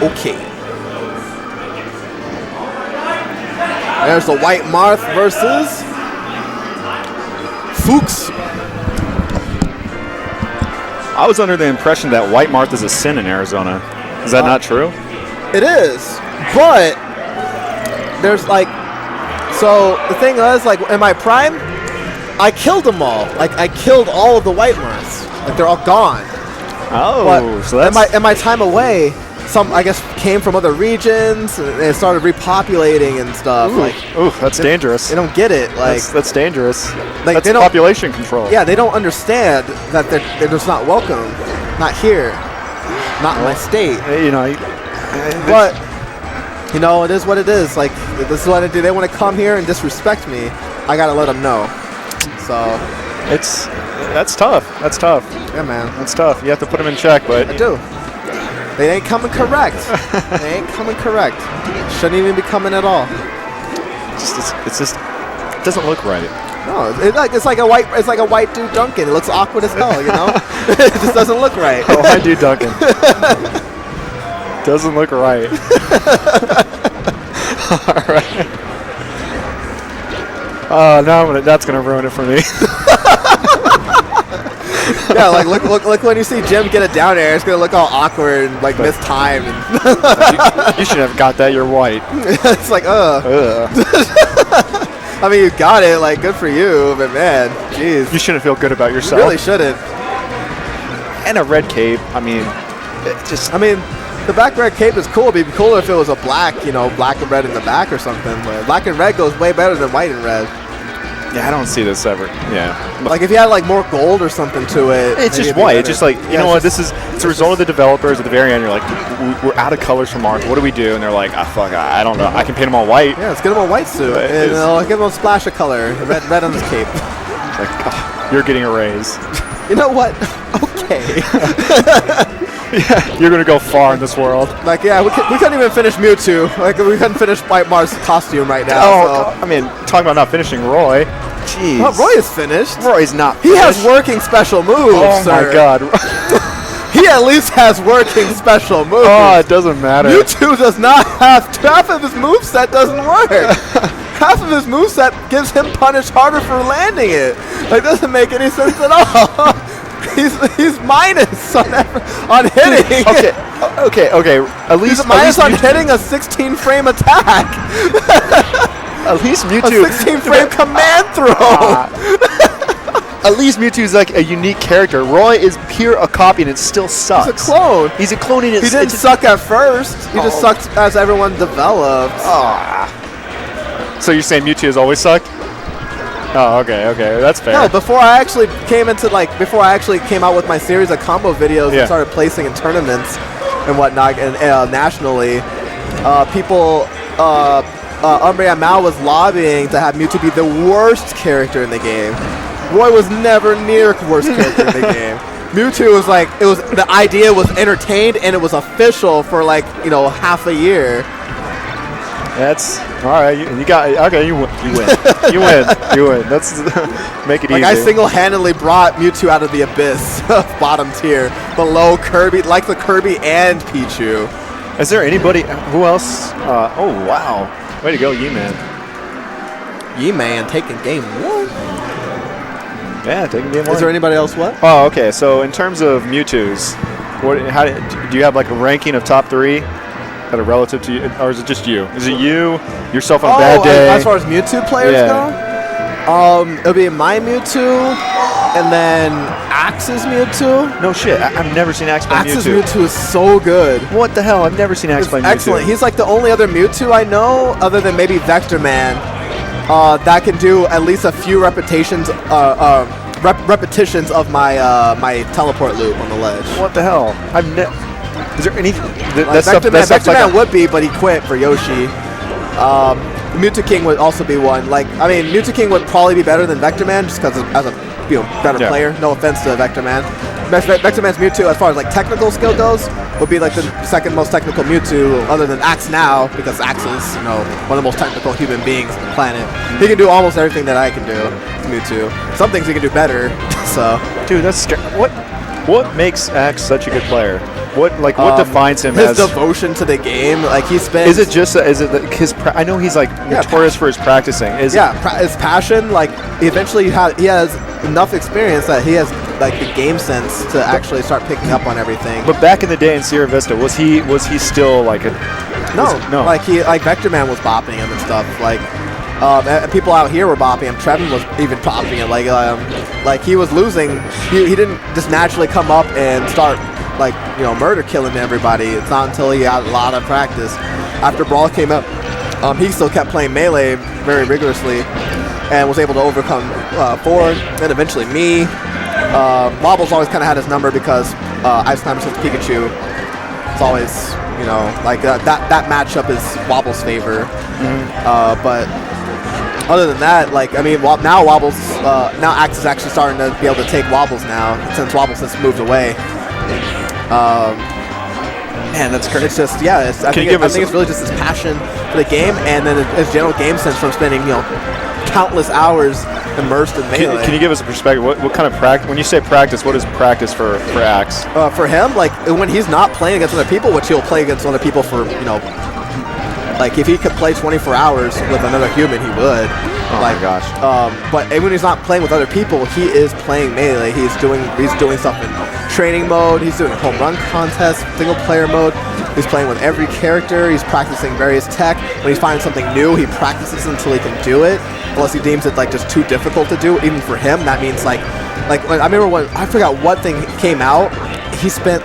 Okay. There's the White Marth versus Fuchs. I was under the impression that White Marth is a sin in Arizona. Is that not true? It is, but there's like, so the thing is, like in my prime, I killed them all. Like I killed all of the White Marths. Like they're all gone. Oh, but so that's in my time away, some I guess came from other regions and they started repopulating and stuff. Ooh, that's dangerous. They don't get it. Like that's dangerous. Like that's they don't, population control. Yeah, they don't understand that they're just not welcome. Not here. Not in my state. You know, but you know, it is what it is. Like this is what I do. They want to come here and disrespect me. I gotta let them know. So that's tough. That's tough. Yeah, man. That's tough. You have to put them in check, but I do. They ain't coming correct. They ain't coming correct. Shouldn't even be coming at all. It's just it doesn't look right. No, it's like a white dude dunking. It looks awkward as hell, you know. It just doesn't look right. Oh, white dude dunking. Doesn't look right. All right. No, that's gonna ruin it for me. Yeah, like look when you see Jim get it down there, it's gonna look all awkward and like mistimed. You should have got that. You're white. It's like I mean, you got it. Like, good for you, but man, jeez. You shouldn't feel good about yourself. You really shouldn't. And a red cape. I mean, the back red cape is cool. It'd be cooler if it was a black, you know, black and red in the back or something. But black and red goes way better than white and red. Yeah, I don't see this ever. Yeah. Like if you had like more gold or something to it. It's just white. It's just like, you know what, it's a result of the developers at the very end. You're like, we're out of colors from Marth. What do we do? And they're like, fuck, I don't know. I can paint them all white. Yeah, let's get them a white suit. And give them a splash of color. Red on his cape. Like, oh, you're getting a raise. You know what? Okay. Yeah, you're going to go far in this world. Like, yeah, we couldn't even finish Mewtwo. Like, we couldn't finish White Marth's costume right now. Oh, so. I mean, talking about not finishing Roy. Jeez. Well, Roy is finished. Roy's not finished. He has working special moves, my God. He at least has working special moves. Oh, it doesn't matter. Mewtwo does not have... Half of his moveset doesn't work. Half of his moveset gives him punish harder for landing it. Like, doesn't make any sense at all. He's minus on hitting. Okay. At least he's minus on hitting a 16-frame attack. At least Mewtwo. A 16-frame command throw. At least Mewtwo's like a unique character. Roy is pure a copy and it still sucks. He's a clone. He's a clone and he didn't suck at first. He just sucked as everyone developed. So you're saying Mewtwo has always sucked? Oh, okay, that's fair. No, before I actually came out with my series of combo videos and started placing in tournaments and whatnot, and nationally, people, Umbreon Mao was lobbying to have Mewtwo be the worst character in the game. Roy was never near worst character in the game. Mewtwo was like, the idea was entertained and it was official for like, you know, half a year. That's all right. You got okay. You win. You win. Let's make it easy. Like I single-handedly brought Mewtwo out of the abyss, bottom tier, below Kirby, like the Kirby and Pichu. Is there anybody? Who else? Oh wow! Way to go, YeeMan. YeeMan taking game 1. Yeah, taking game 1. Is there anybody else? What? Oh, okay. So in terms of Mewtwo's, do you have like a ranking of top 3? That are relative to you, or is it just you? Is it you, yourself on a bad day? As far as Mewtwo players go, it'll be my Mewtwo, and then Axe's Mewtwo. No shit, I've never seen Axe play Mewtwo. Axe's Mewtwo is so good. What the hell? I've never seen Axe play Mewtwo. Excellent. He's like the only other Mewtwo I know, other than maybe Vector Man, that can do at least a few repetitions of my my teleport loop on the ledge. What the hell? Is there any? Vector Man would be, but he quit for Yoshi. Mewtwo King would also be one. Like, I mean, Mewtwo King would probably be better than Vector Man just because as a better player. No offense to Vector Man. Vector Man's Mewtwo, as far as like technical skill goes, would be like the second most technical Mewtwo, other than Axe now, because Axe is one of the most technical human beings on the planet. He can do almost everything that I can do with Mewtwo. Some things he can do better. So, dude, that's scary. What makes Axe such a good player? What defines him his as devotion to the game? Like he spends. Is it just his? I know he's like notorious for his practicing. His passion. Like eventually he has enough experience that he has like the game sense to actually start picking up on everything. But back in the day in Sierra Vista, was he still like a? No. Like Vector Man was bopping him and stuff. Like people out here were bopping him. Trevin was even bopping him. Like he was losing. He didn't just naturally come up and start murder killing everybody. It's not until he had a lot of practice. After Brawl came out, he still kept playing Melee very rigorously and was able to overcome Ford and eventually me. Wobbles always kind of had his number because Ice Climbers with Pikachu. It's always, that matchup is Wobble's favor. But other than that, now Wobbles, now Axe is actually starting to be able to take Wobbles now since Wobbles has moved away. Man, that's great. It's just, I think it's really just his passion for the game and then his general game sense from spending, countless hours immersed in Melee. Can you give us a perspective? What kind of practice? When you say practice, what is practice for Axe? For him, when he's not playing against other people, which he'll play against other people for, if he could play 24 hours with another human, he would. Oh my gosh. But when he's not playing with other people, he is playing Melee. He's doing stuff in training mode. He's doing home run contests, single player mode. He's playing with every character. He's practicing various tech. When he finds something new, he practices until he can do it. Unless he deems it just too difficult to do. Even for him, that means I remember when I forgot what thing came out. He spent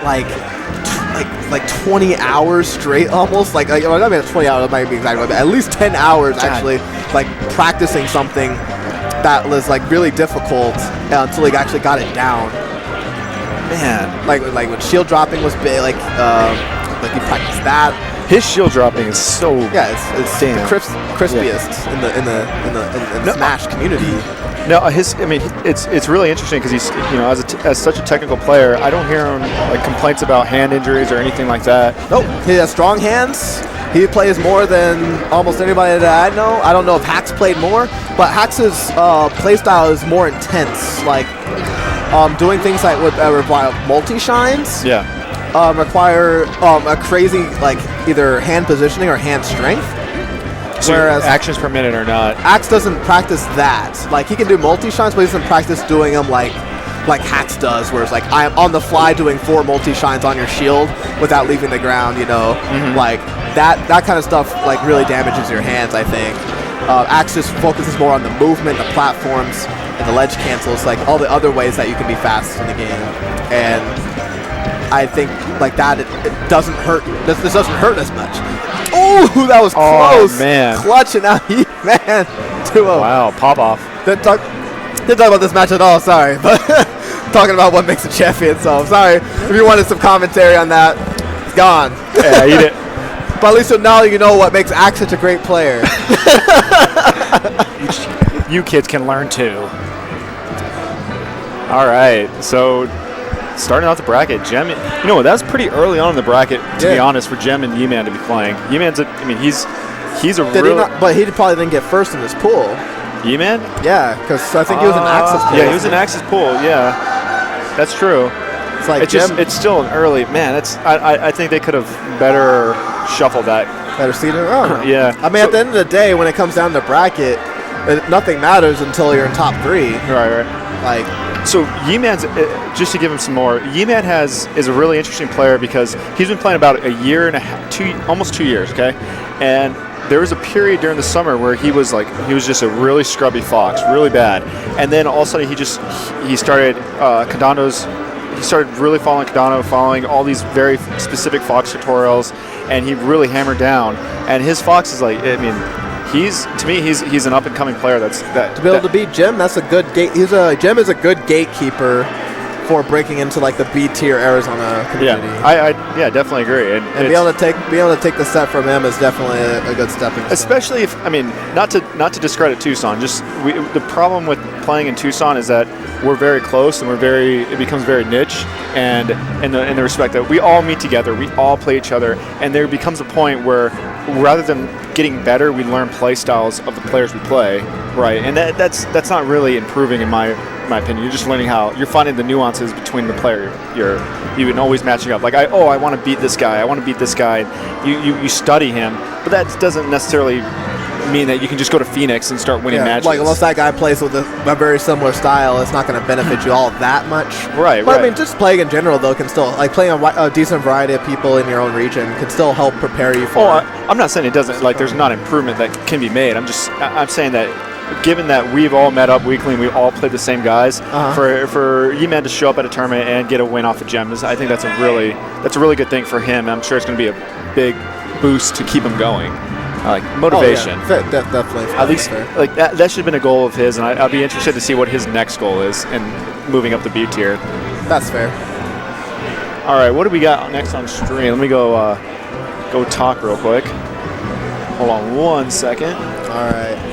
20 hours straight almost. I mean 20 hours might be exactly, but at least 10 hours actually practicing something that was really difficult until he actually got it down. Man, like when shield dropping was big, he practiced that. His shield dropping is so it's the crispiest in the Smash community. No, it's really interesting because he's as such a technical player, I don't hear him complaints about hand injuries or anything like that. Nope, he has strong hands. He plays more than almost anybody that I know. I don't know if Hax played more, but Hax's playstyle is more intense. Doing things that would require multi-shines. Yeah. Require a crazy either hand positioning or hand strength. So whereas actions per minute or not. Axe doesn't practice that. He can do multi-shines, but he doesn't practice doing them like Hax does, where it's I am on the fly doing 4 multi-shines on your shield without leaving the ground, that kind of stuff really damages your hands, I think. Axe just focuses more on the movement, the platforms, and the ledge cancels, all the other ways that you can be fast in the game. And I think that it doesn't hurt. This doesn't hurt as much. Oh, that was close. Oh, man. Clutching out YeeMan 2-0. Wow, pop off. Didn't talk about this match at all, sorry. But talking about what makes a champion, so I'm sorry. If you wanted some commentary on that, it's gone. Yeah, eat it. But at least now you know what makes Axe such a great player. You kids can learn too. All right, so starting off the bracket, Gem. That's pretty early on in the bracket, to be honest, for Gem and YeeMan to be playing. YeeMan's he's a real. But he probably didn't get first in his pool. YeeMan? Yeah, because I think he was in Axe's pool. Yeah, he was in Axe's pool. Yeah, that's true. It's it's still an early man. I think they could have better shuffled that. Better seeded? Oh. Yeah. I mean, at the end of the day, when it comes down to bracket, nothing matters until you're in top 3. Right. So YeeMan's, just to give him some more, YeeMan is a really interesting player because he's been playing about a year and a half, almost 2 years, okay? And there was a period during the summer where he was just a really scrubby fox, really bad. And then all of a sudden he started Kadando's. He started really following Kadano, following all these very specific fox tutorials, and he really hammered down. And his fox is he's an up and coming player. To be able to beat Gem, that's a good gate. Gem is a good gatekeeper for breaking into the B tier Arizona community. Yeah, I definitely agree. And be able to take the set from him is definitely a good stepping stone. Especially if not to discredit Tucson. The problem with playing in Tucson is that we're very close and it becomes very niche, and in the respect that we all meet together, we all play each other, and there becomes a point where rather than getting better, we learn play styles of the players we play, right? And that's not really improving in my in my opinion. You're just learning you're finding the nuances between the player you're always matching up. Like, I want to beat this guy. I want to beat this guy. You study him, but that doesn't necessarily mean that you can just go to Phoenix and start winning matches. Like, unless that guy plays with a very similar style, it's not going to benefit you all that much. Right, but I mean, just playing in general, though, can still, like, playing a decent variety of people in your own region can still help prepare you for I'm not saying it doesn't, like, there's not improvement that can be made. I'm saying that given that we've all met up weekly and we all played the same guys, for YeeMan to show up at a tournament and get a win off of Gems, I think that's a really good thing for him. I'm sure it's going to be a big boost to keep him going. Like motivation. Oh, yeah. Definitely. At least, like that should have been a goal of his, and I'll be interested to see what his next goal is in moving up the B tier. That's fair. All right, what do we got next on stream? Let me go talk real quick. Hold on 1 second. All right.